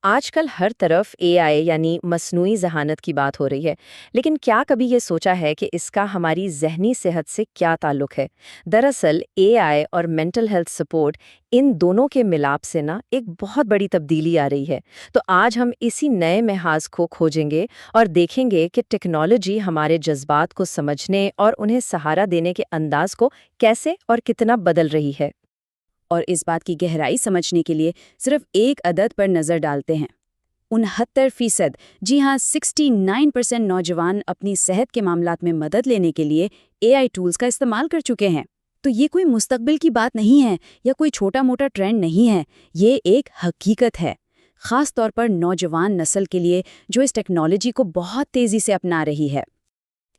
आजकल हर तरफ एआई यानी मसनूई ज़हानत की बात हो रही है, लेकिन क्या कभी ये सोचा है कि इसका हमारी ज़हनी सेहत से क्या ताल्लुक है? दरअसल एआई और मेंटल हेल्थ सपोर्ट इन दोनों के मिलाप से ना एक बहुत बड़ी तब्दीली आ रही है। तो आज हम इसी नए महाज को खोजेंगे और देखेंगे कि टेक्नोलॉजी हमारे जज्बात को समझने और उन्हें सहारा देने के अंदाज को कैसे और कितना बदल रही है। और इस बात की गहराई समझने के लिए सिर्फ एक अदद पर नज़र डालते हैं। 69%, जी हाँ 69% नौजवान अपनी सेहत के मामलात में मदद लेने के लिए एआई टूल्स का इस्तेमाल कर चुके हैं। तो ये कोई मुस्तकबिल की बात नहीं है या कोई छोटा मोटा ट्रेंड नहीं है, ये एक हकीकत है, ख़ास तौर पर नौजवान नस्ल के लिए जो इस टेक्नोलॉजी को बहुत तेज़ी से अपना रही है।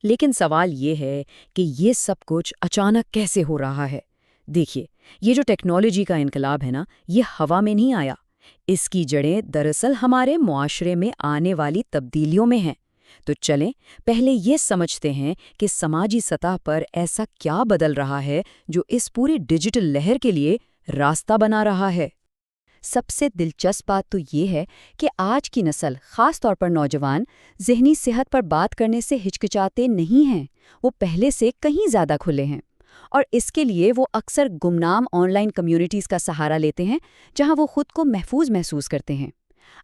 लेकिन सवाल ये है कि ये सब कुछ अचानक कैसे हो रहा है। देखिए, ये जो टेक्नोलॉजी का इनकलाब है ना, ये हवा में नहीं आया। इसकी जड़ें दरअसल हमारे मुआशरे में आने वाली तब्दीलियों में हैं। तो चलें पहले ये समझते हैं कि समाजी सतह पर ऐसा क्या बदल रहा है जो इस पूरी डिजिटल लहर के लिए रास्ता बना रहा है। सबसे दिलचस्प बात तो ये है कि आज की नस्ल, ख़ास तौर पर नौजवान, ज़हनी सेहत पर बात करने से हिचकिचाते नहीं हैं। वो पहले से कहीं ज़्यादा खुले हैं और इसके लिए वो अक्सर गुमनाम ऑनलाइन कम्युनिटीज़ का सहारा लेते हैं, जहां वो खुद को महफूज महसूस करते हैं।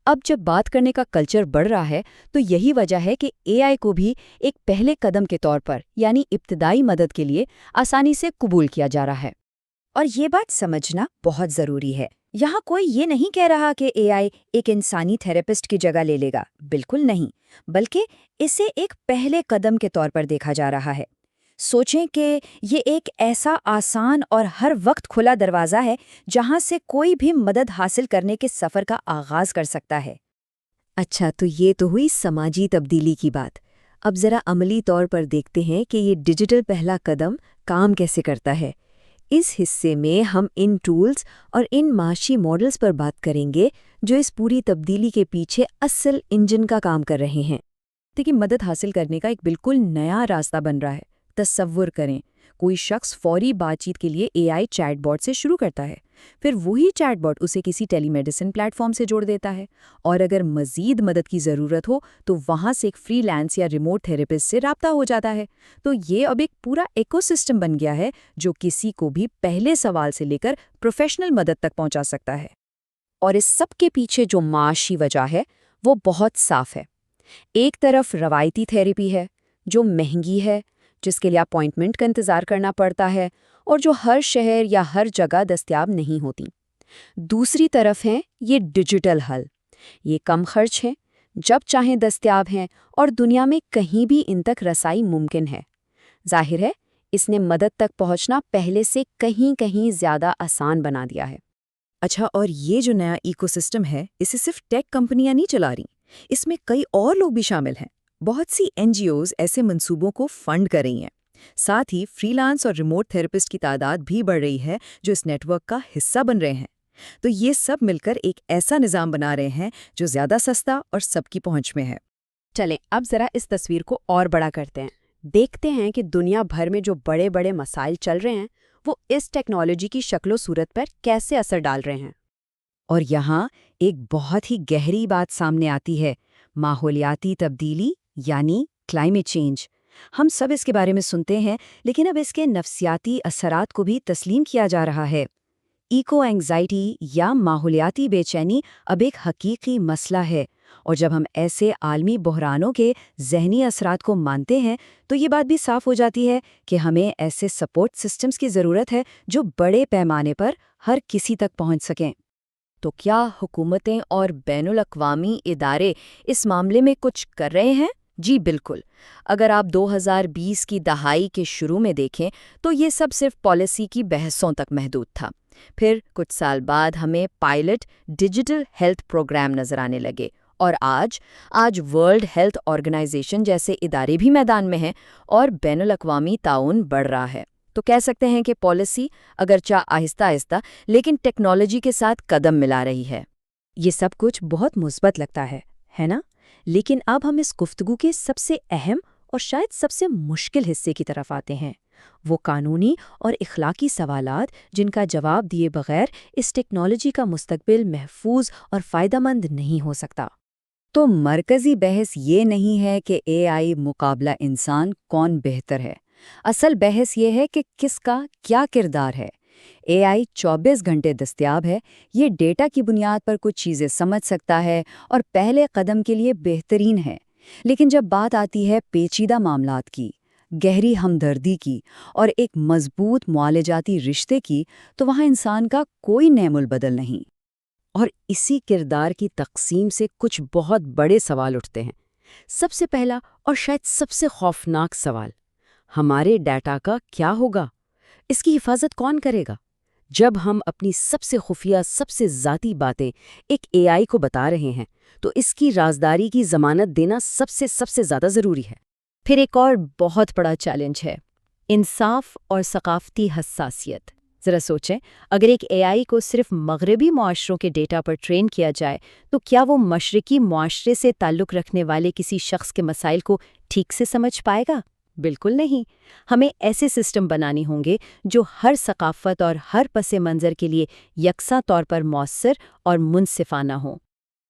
अब जब बात करने का कल्चर बढ़ रहा है, तो यही वजह है कि एआई को भी एक पहले कदम के तौर पर, यानी इब्तिदाई मदद के लिए आसानी से कबूल किया जा रहा है। और ये बात समझना बहुत ज़रूरी है। यहाँ कोई ये नहीं कह रहा कि एआई एक इंसानी थेरेपिस्ट की जगह ले लेगा, बिल्कुल नहीं, बल्कि इसे एक पहले कदम के तौर पर देखा जा रहा है। सोचें कि ये एक ऐसा आसान और हर वक्त खुला दरवाज़ा है जहाँ से कोई भी मदद हासिल करने के सफ़र का आगाज़ कर सकता है। अच्छा, तो ये तो हुई समाजी तब्दीली की बात। अब ज़रा अमली तौर पर देखते हैं कि ये डिजिटल पहला कदम काम कैसे करता है। इस हिस्से में हम इन टूल्स और इन माशी मॉडल्स पर बात करेंगे जो इस पूरी तब्दीली के पीछे असल इंजन का काम कर रहे हैं। देखिए, मदद हासिल करने का एक बिल्कुल नया रास्ता बन रहा है। तसव्वुर करें, कोई शख्स फौरी बातचीत के लिए एआई चैटबॉट से शुरू करता है, फिर वही चैटबॉट उसे किसी टेलीमेडिसिन प्लेटफॉर्म से जोड़ देता है, और अगर मज़ीद मदद की ज़रूरत हो तो वहाँ से एक फ्रीलांस या रिमोट थेरेपिस्ट से राब्ता हो जाता है। तो ये अब एक पूरा इकोसिस्टम बन गया है जो किसी को भी पहले सवाल से लेकर प्रोफेशनल मदद तक पहुँचा सकता है। और इस सब के पीछे जो माशी वजह है वो बहुत साफ है। एक तरफ रवायती थेरेपी है जो महंगी है, जिसके लिए अपॉइंटमेंट का इंतज़ार करना पड़ता है और जो हर शहर या हर जगह दस्तयाब नहीं होती। दूसरी तरफ हैं ये डिजिटल हल। ये कम खर्च हैं, जब चाहें दस्तयाब हैं और दुनिया में कहीं भी इन तक रसाई मुमकिन है। जाहिर है, इसने मदद तक पहुंचना पहले से कहीं कहीं ज़्यादा आसान बना दिया है। अच्छा, और ये जो नया इकोसिस्टम है, इसे सिर्फ टेक कंपनियां नहीं चला रही, इसमें कई और लोग भी शामिल हैं। बहुत सी एनजीओज ऐसे मंसूबों को फंड कर रही हैं। साथ ही फ्रीलांस और रिमोट थेरेपिस्ट की तादाद भी बढ़ रही है जो इस नेटवर्क का हिस्सा बन रहे हैं। तो ये सब मिलकर एक ऐसा निज़ाम बना रहे हैं जो ज़्यादा सस्ता और सबकी पहुंच में है। चलें अब ज़रा इस तस्वीर को और बड़ा करते हैं। देखते हैं कि दुनिया भर में जो बड़े बड़े मसाइल चल रहे हैं वो इस टेक्नोलॉजी की शक्लो सूरत पर कैसे असर डाल रहे हैं। और यहाँ एक बहुत ही गहरी बात सामने आती है, माहौलियाती तब्दीली यानी क्लाइमेट चेंज। हम सब इसके बारे में सुनते हैं, लेकिन अब इसके नफ्सियाती असरात को भी तस्लीम किया जा रहा है। इको एंग्जाइटी या माहौलियाती बेचैनी अब एक हकीकी मसला है, और जब हम ऐसे आलमी बहरानों के ज़हनी असरात को मानते हैं तो ये बात भी साफ हो जाती है कि हमें ऐसे सपोर्ट सिस्टम्स की ज़रूरत है जो बड़े पैमाने पर हर किसी तक पहुंच सकें। तो क्या हुकूमतें और बैनुल-अक़वामी इदारे इस मामले में कुछ कर रहे हैं? जी बिल्कुल। अगर आप 2020 की दहाई के शुरू में देखें तो ये सब सिर्फ पॉलिसी की बहसों तक महदूद था। फिर कुछ साल बाद हमें पायलट डिजिटल हेल्थ प्रोग्राम नजर आने लगे, और आज वर्ल्ड हेल्थ ऑर्गेनाइजेशन जैसे इदारे भी मैदान में हैं और बैनुल-अक़वामी ताउन बढ़ रहा है। तो कह सकते हैं कि पॉलिसी अगरचा आहिस्ता आहिस्ता लेकिन टेक्नोलॉजी के साथ कदम मिला रही है। ये सब कुछ बहुत मुस्बत लगता है ना? लेकिन अब हम इस गुफ्तगू के सबसे अहम اور شاید سب سے مشکل حصے کی طرف آتے ہیں، وہ قانونی اور اخلاقی سوالات جن کا جواب دیے بغیر اس ٹیکنالوجی کا مستقبل محفوظ اور فائدہ مند نہیں ہو سکتا۔ تو مرکزی بحث یہ نہیں ہے کہ اے آئی مقابلہ انسان کون بہتر ہے، اصل بحث یہ ہے کہ کس کا کیا کردار ہے۔ اے آئی 24 گھنٹے دستیاب ہے، یہ ڈیٹا کی بنیاد پر کچھ چیزیں سمجھ سکتا ہے اور پہلے قدم کے لیے بہترین ہے، لیکن جب بات آتی ہے پیچیدہ معاملات کی، گہری ہمدردی کی اور ایک مضبوط معالجاتی رشتے کی، تو وہاں انسان کا کوئی نعم البدل نہیں۔ اور اسی کردار کی تقسیم سے کچھ بہت بڑے سوال اٹھتے ہیں۔ سب سے پہلا اور شاید سب سے خوفناک سوال، ہمارے ڈیٹا کا کیا ہوگا؟ اس کی حفاظت کون کرے گا؟ جب ہم اپنی سب سے خفیہ، سب سے ذاتی باتیں ایک اے آئی کو بتا رہے ہیں تو اس کی رازداری کی ضمانت دینا سب سے زیادہ ضروری ہے۔ پھر ایک اور بہت بڑا چیلنج ہے، انصاف اور ثقافتی حساسیت۔ ذرا سوچیں، اگر ایک اے آئی کو صرف مغربی معاشروں کے ڈیٹا پر ٹرین کیا جائے تو کیا وہ مشرقی معاشرے سے تعلق رکھنے والے کسی شخص کے مسائل کو ٹھیک سے سمجھ پائے گا؟ بالکل نہیں۔ ہمیں ایسے سسٹم بنانے ہوں گے جو ہر ثقافت اور ہر پس منظر کے لیے یکساں طور پر مؤثر اور منصفانہ ہوں۔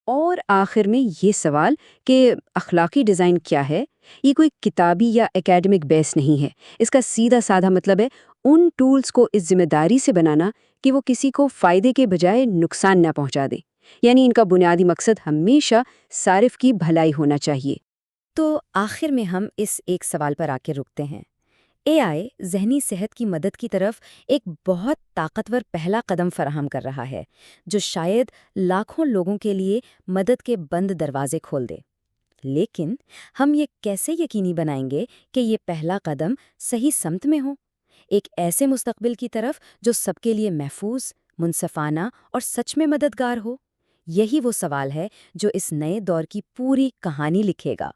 اور آخر میں یہ سوال کہ اخلاقی ڈیزائن کیا ہے، یہ کوئی کتابی یا اکیڈمک بیس نہیں ہے۔ اس کا سیدھا سادھا مطلب ہے ان ٹولز کو اس ذمہ داری سے بنانا کہ وہ کسی کو فائدے کے بجائے نقصان نہ پہنچا دیں، یعنی ان کا بنیادی مقصد ہمیشہ صارف کی بھلائی ہونا چاہیے۔ تو آخر میں ہم اس ایک سوال پر آ کے رکتے ہیں، اے آئی ذہنی صحت کی مدد کی طرف ایک بہت طاقتور پہلا قدم فراہم کر رہا ہے جو شاید لاکھوں لوگوں کے لیے مدد کے بند دروازے کھول دے۔ لیکن ہم یہ کیسے یقینی بنائیں گے کہ یہ پہلا قدم صحیح سمت میں ہو، ایک ایسے مستقبل کی طرف جو سب کے لیے محفوظ، منصفانہ اور سچ میں مددگار ہو؟ یہی وہ سوال ہے جو اس نئے دور کی پوری کہانی لکھے گا۔